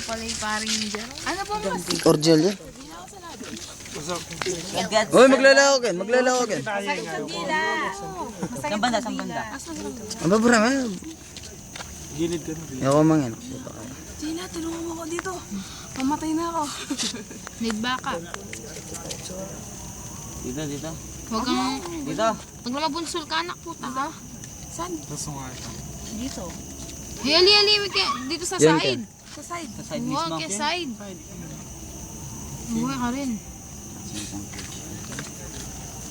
naman pala yung paring dyan. Ano ba mas? Original yan. Uy, maglalawagan. Maglalawagan. Masakit sa dila. Masakit Saan banda? sa Saan dila. banda? Ang babura man. Gilid ka na. Ako mang yan. Gina, tulungan mo ako dito. Mamatay na ako. Need backup. Dito, dito. Huwag kang... Dito. Huwag na mabunsol ka, anak puta. Saan? Nasungay ka. Dito. Hey, ali, dito sa Yan, side. Sa side. Sa side Huwag, mismo. kaya side. Huwag ka rin.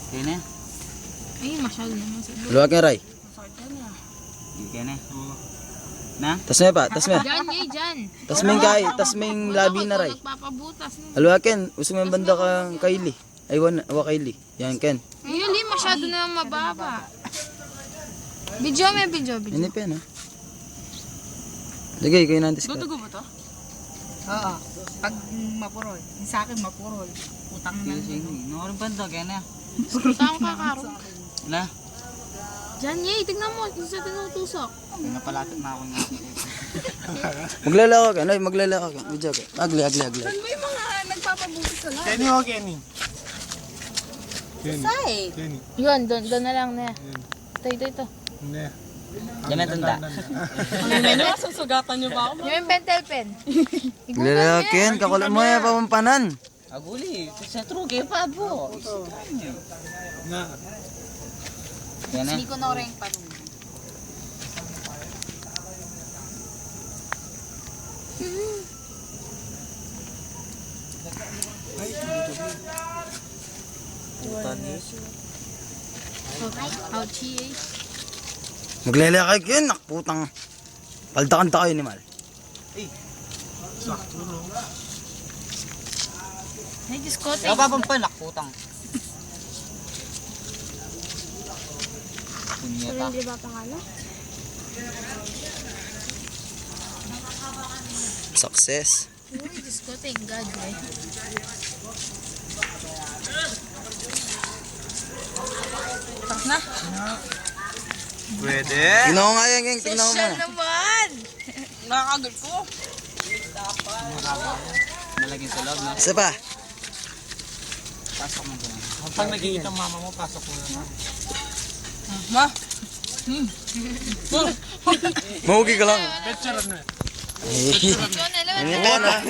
Kaya na. Ay, masyado naman sa dulo. Luwag nga, Ray. Kaya na. Na? Tas may pa. Tas may. Diyan, yay, dyan. Tas may kay. Tas may labi na, Ray. Nagpapabutas. Aluwakin. Usong yung banda kang Kylie. Ay, wa Kylie. Yan, Ken. Ay, ali, masyado naman mababa. Video, may video. Hindi pa yan, ha? Lagay, kayo nantis ka. Dudugo ba to? Oo. Pag mapurol. Yung sa akin mapurol. Utang na. Sige, sige. Nakarin banda. Kaya na. Tama ka, Karo. Na? Diyan, yay, tignan mo. Yung sa tinutusok. Napalatot na ako nga. Maglalawagan. Ay, maglalawagan. Medyo ka. Agli. Ba yung mga nagpapabuti sa lahat? Kenny o Kenny? Kenny. Side. Kenny. Yun, doon na lang na. Ito. Hindi. Yan na tanda. Susugatan niyo ba ako? Yung pentel pen. Maglalawagan. Kakulit mo yan, pampampanan. Aguli. Sa true. Kaya pa po. Na. Kaya na. Hindi ko na rin pa nung. Ouchie. Maglalakay kayo, nakputang. Paldakan tayo ni Mal. Ay, Diyos ko. Kaya pa pampanak. Putang. Punyata. Hindi ba pangalan? Success. Uy, Diyos ko. Thank God. Eh. Tapos na? Pwede. Tingnan ko nga yan, Geng. Tingnan ko muna. naman! Nakakagal ko. Nalagyan sa loob, no? Isa pa. Pasok mo ba? Pag nag-iit ang mama mo, pasok mo na. Ma? Mahugi ka lang. Picture na. Eh. Yun, alam mo. Ano